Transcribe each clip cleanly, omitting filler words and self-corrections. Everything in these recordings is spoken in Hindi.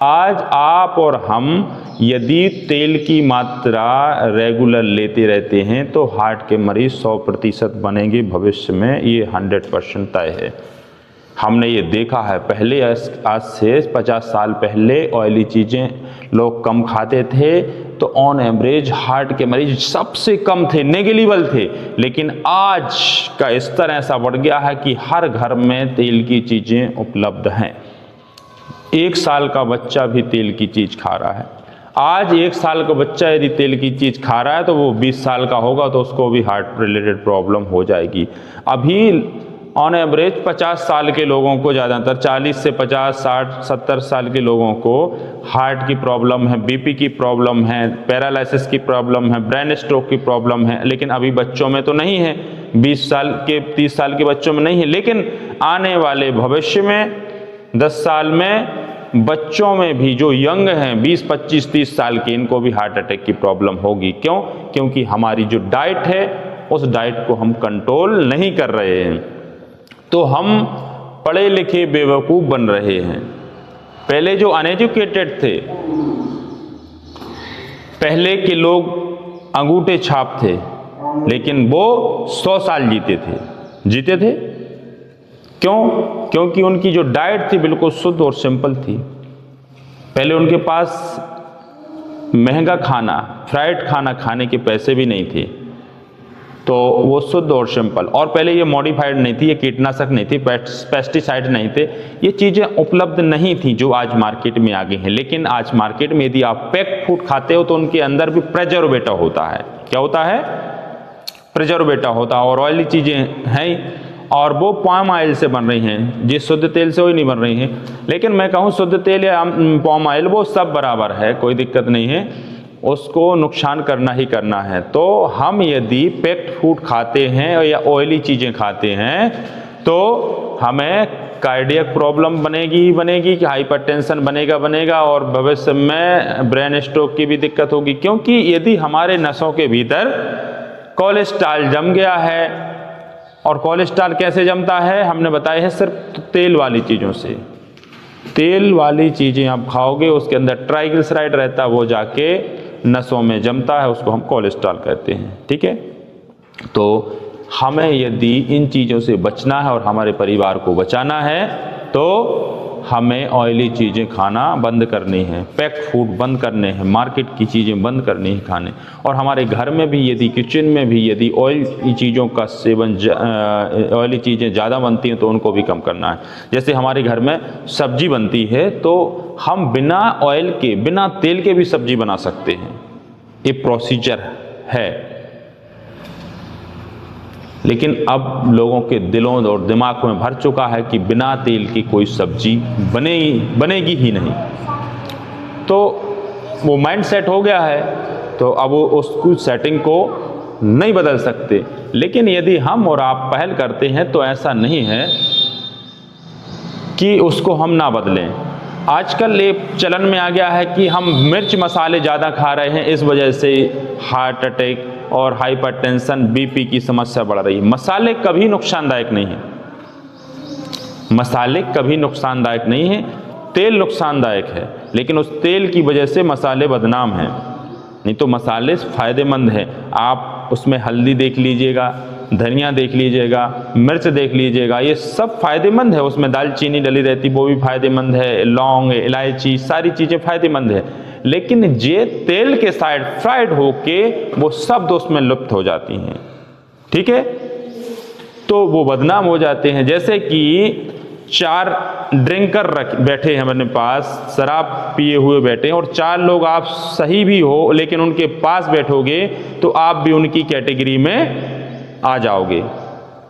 आज आप और हम यदि तेल की मात्रा रेगुलर लेते रहते हैं तो हार्ट के मरीज 100% बनेंगे भविष्य में, ये 100% तय है। हमने ये देखा है। पहले आज से 50 साल पहले ऑयली चीज़ें लोग कम खाते थे तो ऑन एवरेज हार्ट के मरीज सबसे कम थे, नेगलिबल थे। लेकिन आज का स्तर ऐसा बढ़ गया है कि हर घर में तेल की चीज़ें उपलब्ध हैं। 1 साल का बच्चा भी तेल की चीज़ खा रहा है। आज 1 साल का बच्चा यदि तेल की चीज़ खा रहा है तो वो 20 साल का होगा तो उसको भी हार्ट रिलेटेड प्रॉब्लम हो जाएगी। अभी ऑन एवरेज 50 साल के लोगों को, ज़्यादातर 40 से 50, 60, 70 साल के लोगों को हार्ट की प्रॉब्लम है, बीपी की प्रॉब्लम है, पैरालिसिस की प्रॉब्लम है, ब्रेन स्ट्रोक की प्रॉब्लम है। लेकिन अभी बच्चों में तो नहीं है, 20 साल के 30 साल के बच्चों में नहीं है। लेकिन आने वाले भविष्य में 10 साल में बच्चों में भी जो यंग हैं 20, 25, 30 साल के, इनको भी हार्ट अटैक की प्रॉब्लम होगी। क्यों? क्योंकि हमारी जो डाइट है उस डाइट को हम कंट्रोल नहीं कर रहे हैं। तो हम पढ़े लिखे बेवकूफ़ बन रहे हैं। पहले जो अनएजुकेटेड थे, पहले के लोग अंगूठे छाप थे, लेकिन वो 100 साल जीते थे। क्यों? क्योंकि उनकी जो डाइट थी बिल्कुल शुद्ध और सिंपल थी। पहले उनके पास महंगा खाना, फ्राइड खाना खाने के पैसे भी नहीं थे, तो वो शुद्ध और सिंपल। और पहले ये मॉडिफाइड नहीं थी, ये कीटनाशक नहीं थी, पेस्टिसाइड नहीं थे, ये चीज़ें उपलब्ध नहीं थी जो आज मार्केट में आ गई हैं। लेकिन आज मार्केट में यदि आप पैक्ड फूड खाते हो तो उनके अंदर भी प्रिजर्वेटिव होता है। क्या होता है? प्रिजर्वेटिव होता है। और ऑयली चीज़ें हैं और वो पाम ऑयल से बन रही हैं, जिस शुद्ध तेल से वही नहीं बन रही हैं। लेकिन मैं कहूँ शुद्ध तेल या पाम ऑयल वो सब बराबर है, कोई दिक्कत नहीं है, उसको नुकसान करना ही करना है। तो हम यदि पैक्ड फूड खाते हैं या ऑयली चीज़ें खाते हैं तो हमें कार्डियक प्रॉब्लम बनेगी कि हाइपरटेंशन बनेगा और भविष्य में ब्रेन स्ट्रोक की भी दिक्कत होगी। क्योंकि यदि हमारे नसों के भीतर कोलेस्ट्रॉल जम गया है, और कोलेस्ट्रॉल कैसे जमता है हमने बताया है, सिर्फ तेल वाली चीज़ों से। तेल वाली चीज़ें आप खाओगे, उसके अंदर ट्राइग्लिसराइड रहता है, वो जाके नसों में जमता है, उसको हम कोलेस्ट्रॉल कहते हैं। ठीक है? तो हमें यदि इन चीज़ों से बचना है और हमारे परिवार को बचाना है तो हमें ऑयली चीज़ें खाना बंद करनी है, पैक्ड फूड बंद करने हैं, मार्केट की चीज़ें बंद करनी है खाने। और हमारे घर में भी यदि किचन में भी यदि ऑयली चीज़ों का सेवन, ऑयली चीज़ें ज़्यादा बनती हैं तो उनको भी कम करना है। जैसे हमारे घर में सब्जी बनती है तो हम बिना ऑयल के, बिना तेल के भी सब्जी बना सकते हैं, ये प्रोसीजर है। लेकिन अब लोगों के दिलों और दिमाग में भर चुका है कि बिना तेल की कोई सब्जी बनेगी ही नहीं। तो वो माइंड सेट हो गया है, तो अब वो उसकी सेटिंग को नहीं बदल सकते। लेकिन यदि हम और आप पहल करते हैं तो ऐसा नहीं है कि उसको हम ना बदलें। आजकल ये चलन में आ गया है कि हम मिर्च मसाले ज़्यादा खा रहे हैं, इस वजह से हार्ट अटैक और हाइपरटेंशन, बीपी की समस्या बढ़ रही है। मसाले कभी नुकसानदायक नहीं है, मसाले कभी नुकसानदायक नहीं है, तेल नुकसानदायक है। लेकिन उस तेल की वजह से मसाले बदनाम हैं, नहीं तो मसाले फ़ायदेमंद हैं। आप उसमें हल्दी देख लीजिएगा, धनिया देख लीजिएगा, मिर्च देख लीजिएगा, ये सब फ़ायदेमंद है। उसमें दालचीनी डली रहती, वो भी फ़ायदेमंद है, लौंग, इलायची, सारी चीज़ें फ़ायदेमंद है। लेकिन ये तेल के साइड फ्राइड होके वो सब उसमें लुप्त हो जाती हैं। ठीक है? तो वो बदनाम हो जाते हैं। जैसे कि 4 ड्रिंकर बैठे हैं अपने पास, शराब पिए हुए बैठे हैं, और 4 लोग आप सही भी हो लेकिन उनके पास बैठोगे तो आप भी उनकी कैटेगरी में आ जाओगे,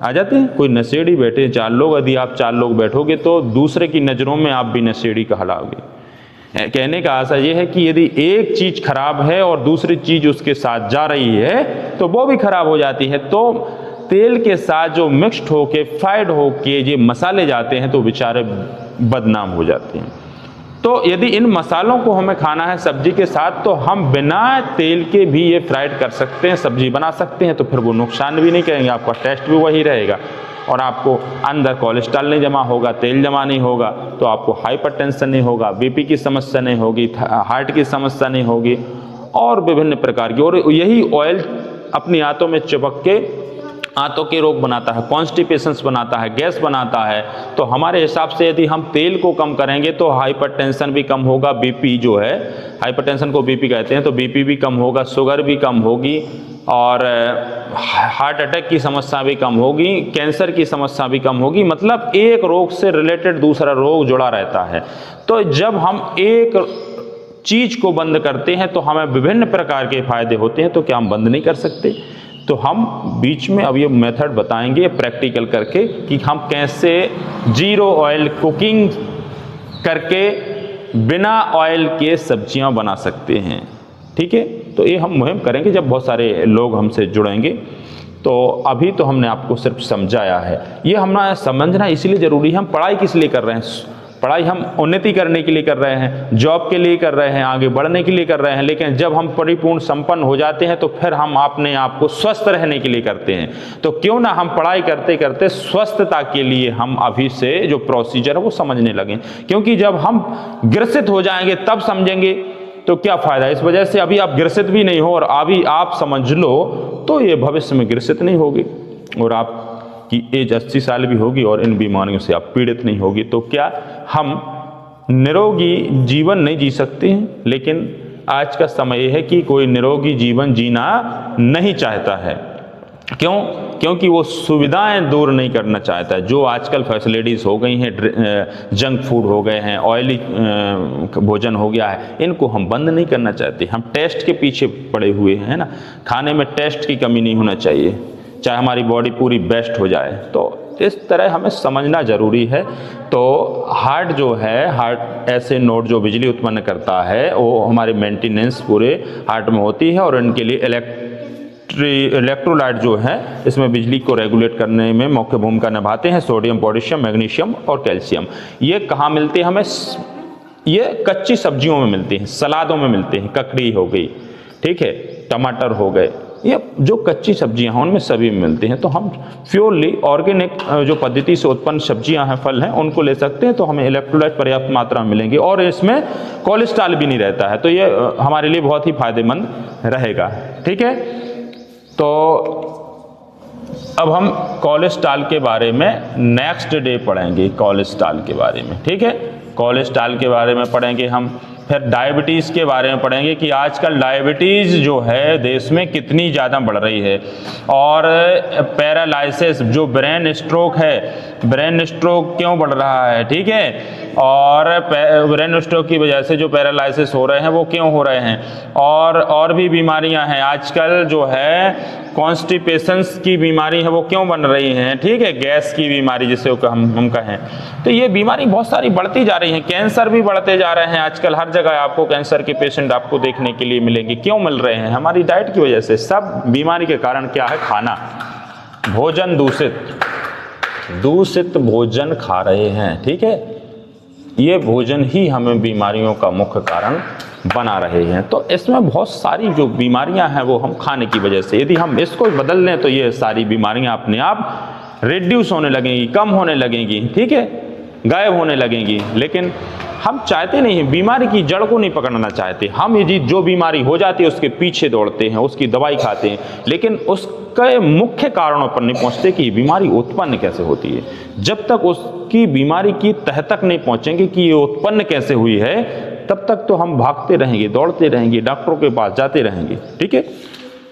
आ जाते हैं। कोई नशेड़ी बैठे 4 लोग, यदि आप 4 लोग बैठोगे तो दूसरे की नज़रों में आप भी नशेड़ी कहलाओगे। कहने का आशा ये है कि यदि एक चीज़ खराब है और दूसरी चीज़ उसके साथ जा रही है तो वो भी खराब हो जाती है। तो तेल के साथ जो मिक्स्ड होके, फ्राइड होके ये मसाले जाते हैं तो बेचारे बदनाम हो जाते हैं। तो यदि इन मसालों को हमें खाना है सब्जी के साथ तो हम बिना तेल के भी ये फ्राइड कर सकते हैं, सब्जी बना सकते हैं, तो फिर वो नुकसान भी नहीं करेंगे, आपका टेस्ट भी वही रहेगा और आपको अंदर कोलेस्ट्रॉल नहीं जमा होगा, तेल जमा नहीं होगा, तो आपको हाइपरटेंशन नहीं होगा, बीपी की समस्या नहीं होगी, हार्ट की समस्या नहीं होगी और विभिन्न प्रकार की। और यही ऑयल अपनी आंतों में चिपक के आंतों के रोग बनाता है, कॉन्स्टिपेशंस बनाता है, गैस बनाता है। तो हमारे हिसाब से यदि हम तेल को कम करेंगे तो हाइपरटेंशन भी कम होगा, बीपी जो है, हाइपरटेंशन को बीपी कहते हैं, तो बीपी भी कम होगा, शुगर भी कम होगी और हार्ट अटैक की समस्या भी कम होगी, कैंसर की समस्या भी कम होगी। मतलब एक रोग से रिलेटेड दूसरा रोग जुड़ा रहता है। तो जब हम एक चीज को बंद करते हैं तो हमें विभिन्न प्रकार के फायदे होते हैं। तो क्या हम बंद नहीं कर सकते? तो हम बीच में अब ये मेथड बताएंगे प्रैक्टिकल करके कि हम कैसे जीरो ऑयल कुकिंग करके बिना ऑयल के सब्जियां बना सकते हैं। ठीक है, तो ये हम मुहिम करेंगे जब बहुत सारे लोग हमसे जुड़ेंगे। तो अभी तो हमने आपको सिर्फ समझाया है। ये हमारा समझना इसलिए जरूरी है, हम पढ़ाई किस लिए कर रहे हैं? पढ़ाई हम उन्नति करने के लिए कर रहे हैं, जॉब के लिए कर रहे हैं, आगे बढ़ने के लिए कर रहे हैं। लेकिन जब हम परिपूर्ण संपन्न हो जाते हैं तो फिर हम अपने आप को स्वस्थ रहने के लिए करते हैं। तो क्यों ना हम पढ़ाई करते करते स्वस्थता के लिए हम अभी से जो प्रोसीजर है वो समझने लगें, क्योंकि जब हम ग्रसित हो जाएंगे तब समझेंगे तो क्या फायदा। इस वजह से अभी आप ग्रसित भी नहीं हो और अभी आप समझ लो तो ये भविष्य में ग्रसित नहीं होगी और आप कि एज 80 साल भी होगी और इन बीमारियों से आप पीड़ित नहीं होगी। तो क्या हम निरोगी जीवन नहीं जी सकते हैं? लेकिन आज का समय यह है कि कोई निरोगी जीवन जीना नहीं चाहता है। क्यों? क्योंकि वो सुविधाएं दूर नहीं करना चाहता है। जो आजकल फैसिलिटीज़ हो गई हैं, जंक फूड हो गए हैं, ऑयली भोजन हो गया है, इनको हम बंद नहीं करना चाहते। हम टेस्ट के पीछे पड़े हुए हैं ना। खाने में टेस्ट की कमी नहीं होना चाहिए, चाहे हमारी बॉडी पूरी बेस्ट हो जाए। तो इस तरह हमें समझना जरूरी है। तो हार्ट जो है, हार्ट ऐसे नोड जो बिजली उत्पन्न करता है वो हमारे मेंटेनेंस पूरे हार्ट में होती है और इनके लिए इलेक्ट्रोलाइट जो है इसमें बिजली को रेगुलेट करने में मुख्य भूमिका निभाते हैं। सोडियम, पोटेशियम, मैग्नीशियम और कैल्शियम। ये कहाँ मिलते हैं हमें? ये कच्ची सब्जियों में मिलते हैं, सलादों में मिलते हैं। ककड़ी हो गई, ठीक है, टमाटर हो गए, ये जो कच्ची सब्जियां हैं उनमें सभी मिलते हैं। तो हम प्योरली ऑर्गेनिक जो पद्धति से उत्पन्न सब्जियां हैं, फल हैं, उनको ले सकते हैं। तो हमें इलेक्ट्रोलाइट पर्याप्त मात्रा में मिलेंगे और इसमें कोलेस्ट्रॉल भी नहीं रहता है। तो ये हमारे लिए बहुत ही फायदेमंद रहेगा। ठीक है, तो अब हम कोलेस्ट्रॉल के बारे में नेक्स्ट डे पढ़ेंगे, कोलेस्ट्रॉल के बारे में। ठीक है, कोलेस्ट्रॉल के बारे में पढ़ेंगे हम। फिर डायबिटीज़ के बारे में पढ़ेंगे कि आजकल डायबिटीज़ जो है देश में कितनी ज़्यादा बढ़ रही है। और पैरालाइसिस जो ब्रेन स्ट्रोक है, ब्रेन स्ट्रोक क्यों बढ़ रहा है, ठीक है, और ब्रेन स्ट्रोक की वजह से जो पैरालाइसिस हो रहे हैं वो क्यों हो रहे हैं। और भी बीमारियां हैं आजकल जो है, कॉन्स्टिपेशंस की बीमारी है वो क्यों बन रही हैं, ठीक है, गैस की बीमारी जिसे हम कहें। तो ये बीमारी बहुत सारी बढ़ती जा रही हैं। कैंसर भी बढ़ते जा रहे हैं आजकल। हर जगह आपको कैंसर के पेशेंट आपको देखने के लिए मिलेंगे। क्यों मिल रहे हैं? हमारी डाइट की वजह से। सब बीमारी के कारण क्या है? खाना, भोजन दूषित भोजन खा रहे हैं। ठीक है, ये भोजन ही हमें बीमारियों का मुख्य कारण बना रहे हैं। तो इसमें बहुत सारी जो बीमारियां हैं वो हम खाने की वजह से, यदि हम इसको बदल लें तो ये सारी बीमारियां अपने आप रिड्यूस होने लगेंगी, कम होने लगेंगी, ठीक है, गायब होने लगेंगी। लेकिन हम चाहते नहीं हैं, बीमारी की जड़ को नहीं पकड़ना चाहते हम। यदि जो बीमारी हो जाती है उसके पीछे दौड़ते हैं, उसकी दवाई खाते हैं, लेकिन उसके मुख्य कारणों पर नहीं पहुंचते कि ये बीमारी उत्पन्न कैसे होती है। जब तक उसकी बीमारी की तह तक नहीं पहुंचेंगे कि ये उत्पन्न कैसे हुई है, तब तक तो हम भागते रहेंगे, दौड़ते रहेंगे, डॉक्टरों के पास जाते रहेंगे। ठीक है,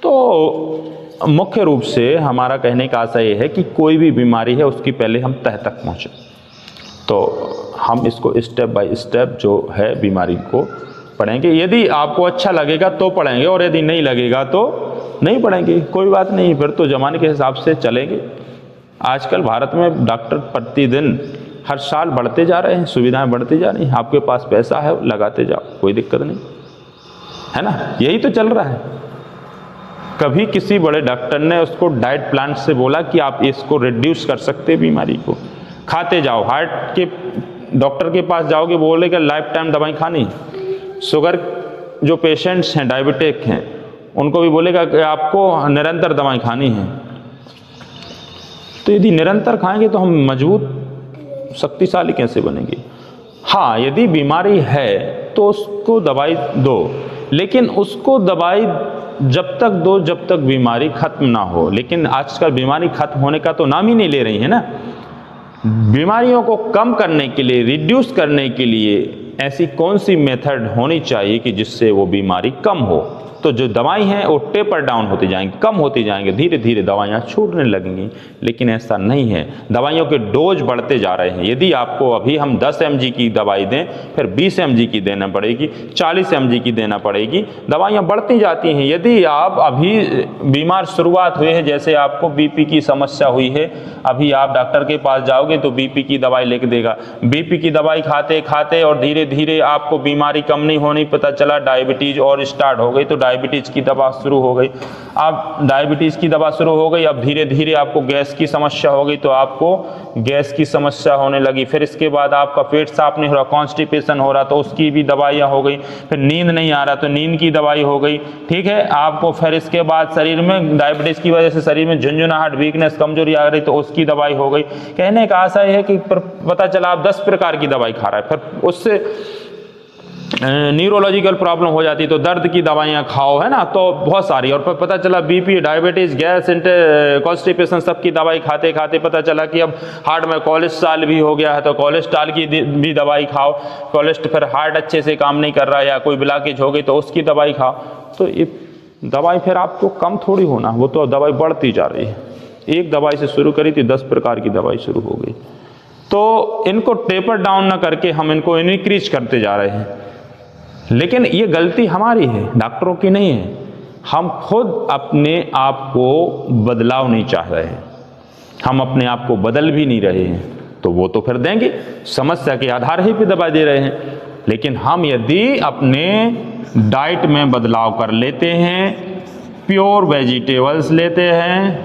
तो मुख्य रूप से हमारा कहने का आशय यह है कि कोई भी बीमारी है उसकी पहले हम तह तक पहुँचें। तो हम इसको स्टेप बाय स्टेप जो है बीमारी को पढ़ेंगे। यदि आपको अच्छा लगेगा तो पढ़ेंगे और यदि नहीं लगेगा तो नहीं पढ़ेंगे, कोई बात नहीं, फिर तो ज़माने के हिसाब से चलेंगे। आजकल भारत में डॉक्टर प्रतिदिन हर साल बढ़ते जा रहे हैं, सुविधाएं बढ़ती जा रही हैं। आपके पास पैसा है, लगाते जाओ, कोई दिक्कत नहीं है ना। यही तो चल रहा है। कभी किसी बड़े डॉक्टर ने उसको डाइट प्लान से बोला कि आप इसको रिड्यूस कर सकते हैं बीमारी को, खाते जाओ। हार्ट के डॉक्टर के पास जाओगे, बोलेगा लाइफ टाइम दवाई खानी। शुगर जो पेशेंट्स हैं, डायबिटिक हैं, उनको भी बोलेगा कि आपको निरंतर दवाई खानी है। तो यदि निरंतर खाएंगे तो हम मजबूत शक्तिशाली कैसे बनेंगे? हाँ, यदि बीमारी है तो उसको दवाई दो, लेकिन उसको दवाई जब तक दो जब तक बीमारी खत्म ना हो। लेकिन आजकल बीमारी खत्म होने का तो नाम ही नहीं ले रही है ना। बीमारियों को कम करने के लिए, रिड्यूस करने के लिए ऐसी कौन सी मेथड होनी चाहिए कि जिससे वो बीमारी कम हो? तो जो दवाई हैं वो टेपर डाउन होती जाएंगी, कम होती जाएंगे, धीरे धीरे दवाइयाँ छूटने लगेंगी। लेकिन ऐसा नहीं है, दवाइयों के डोज बढ़ते जा रहे हैं। यदि आपको अभी हम 10 mg की दवाई दें, फिर 20 mg की देना पड़ेगी, 40 mg की देना पड़ेगी, दवाइयाँ बढ़ती जाती हैं। यदि आप अभी बीमार शुरुआत हुए हैं, जैसे आपको बीपी की समस्या हुई है, अभी आप डॉक्टर के पास जाओगे तो बीपी की दवाई लिख देगा। बीपी की दवाई खाते खाते और धीरे धीरे आपको बीमारी कम नहीं होनी, पता चला डायबिटीज और स्टार्ट हो गई, तो डायबिटीज की दवा शुरू हो गई। अब डायबिटीज की दवा शुरू हो गई, अब धीरे धीरे आपको गैस की समस्या हो गई, तो आपको गैस की समस्या होने लगी। फिर इसके बाद आपका पेट साफ नहीं हो रहा, कॉन्स्टिपेशन हो रहा, तो उसकी भी दवाइयाँ हो गई। फिर नींद नहीं आ रहा तो नींद की दवाई हो गई। ठीक है, आपको फिर इसके बाद शरीर में डायबिटीज की वजह से शरीर में झुंझुनाहट, वीकनेस, कमजोरी आ रही, तो उसकी दवाई हो गई। कहने का आशा है कि पता चला आप 10 प्रकार की दवाई खा रहा है, फिर उससे न्यूरोलॉजिकल प्रॉब्लम हो जाती है तो दर्द की दवाइयाँ खाओ, है ना, तो बहुत सारी। और पता चला बीपी, डायबिटीज, गैस, कॉन्स्टिपेशन, सब की दवाई खाते खाते पता चला कि अब हार्ट में कोलेस्ट्रॉल भी हो गया है, तो कोलेस्ट्रॉल की भी दवाई खाओ। फिर हार्ट अच्छे से काम नहीं कर रहा या कोई ब्लॉकेज हो गई तो उसकी दवाई खाओ। तो ये दवाई फिर आपको कम थोड़ी होना, वो तो दवाई बढ़ती जा रही है। एक दवाई से शुरू करी थी, 10 प्रकार की दवाई शुरू हो गई। तो इनको टेपर डाउन ना करके हम इनको इनक्रीज करते जा रहे हैं। लेकिन ये गलती हमारी है, डॉक्टरों की नहीं है। हम खुद अपने आप को बदलाव नहीं चाह रहे हैं, हम अपने आप को बदल भी नहीं रहे हैं, तो वो तो फिर देंगे, समस्या के आधार ही पे दवा दे रहे हैं। लेकिन हम यदि अपने डाइट में बदलाव कर लेते हैं, प्योर वेजिटेबल्स लेते हैं,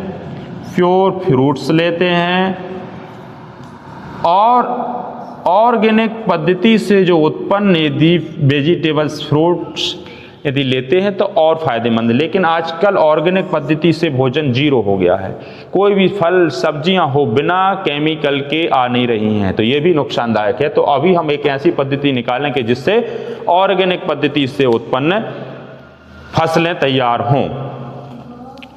प्योर फ्रूट्स लेते हैं और ऑर्गेनिक पद्धति से जो उत्पन्न यदि वेजिटेबल्स, फ्रूट्स यदि लेते हैं तो और फायदेमंद। लेकिन आजकल ऑर्गेनिक पद्धति से भोजन जीरो हो गया है, कोई भी फल सब्जियां हो बिना केमिकल के आ नहीं रही हैं, तो ये भी नुकसानदायक है। तो अभी हम एक ऐसी पद्धति निकालें कि जिससे ऑर्गेनिक पद्धति से उत्पन्न फसलें तैयार हों।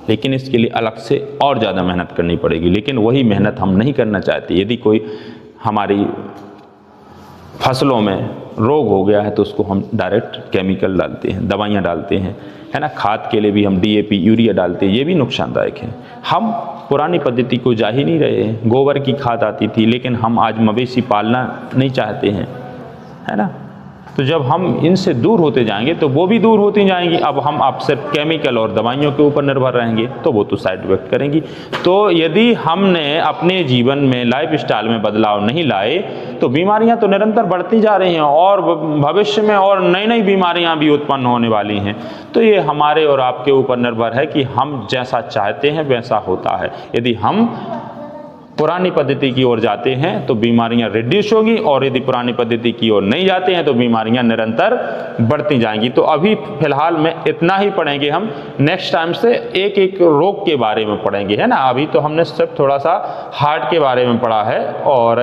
लेकिन इसके लिए अलग से और ज़्यादा मेहनत करनी पड़ेगी, लेकिन वही मेहनत हम नहीं करना चाहते। यदि कोई हमारी फसलों में रोग हो गया है तो उसको हम डायरेक्ट केमिकल डालते हैं, दवाइयाँ डालते हैं, है ना। खाद के लिए भी हम DAP, यूरिया डालते हैं, ये भी नुकसानदायक है। हम पुरानी पद्धति को जा ही नहीं रहे हैं। गोबर की खाद आती थी, लेकिन हम आज मवेशी पालना नहीं चाहते हैं, है ना। तो जब हम इनसे दूर होते जाएंगे तो वो भी दूर होती जाएंगी। अब हम आप सिर्फ केमिकल और दवाइयों के ऊपर निर्भर रहेंगे तो वो तो साइड इफेक्ट करेंगी। तो यदि हमने अपने जीवन में लाइफ स्टाइल में बदलाव नहीं लाए तो बीमारियां तो निरंतर बढ़ती जा रही हैं और भविष्य में और नई नई बीमारियां भी उत्पन्न होने वाली हैं। तो ये हमारे और आपके ऊपर निर्भर है कि हम जैसा चाहते हैं वैसा होता है। यदि हम पुरानी पद्धति की ओर जाते हैं तो बीमारियां रिड्यूस होगी, और यदि पुरानी पद्धति की ओर नहीं जाते हैं तो बीमारियां निरंतर बढ़ती जाएंगी। तो अभी फिलहाल में इतना ही पढ़ेंगे हम, नेक्स्ट टाइम से एक एक रोग के बारे में पढ़ेंगे, है ना। अभी तो हमने सिर्फ थोड़ा सा हार्ट के बारे में पढ़ा है, और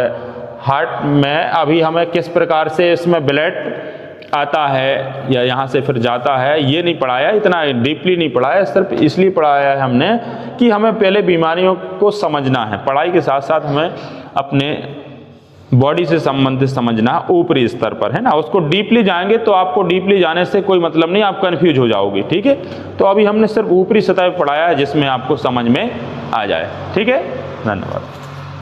हार्ट में अभी हमें किस प्रकार से इसमें ब्लड आता है या यहाँ से फिर जाता है ये नहीं पढ़ाया, इतना डीपली नहीं पढ़ाया। सिर्फ इसलिए पढ़ाया है हमने कि हमें पहले बीमारियों को समझना है। पढ़ाई के साथ साथ हमें अपने बॉडी से संबंधित समझना ऊपरी स्तर पर, है ना। उसको डीपली जाएंगे तो आपको डीपली जाने से कोई मतलब नहीं, आप कन्फ्यूज हो जाओगे, ठीक है। तो अभी हमने सिर्फ ऊपरी सतह पर पढ़ाया है जिसमें आपको समझ में आ जाए, ठीक है। धन्यवाद।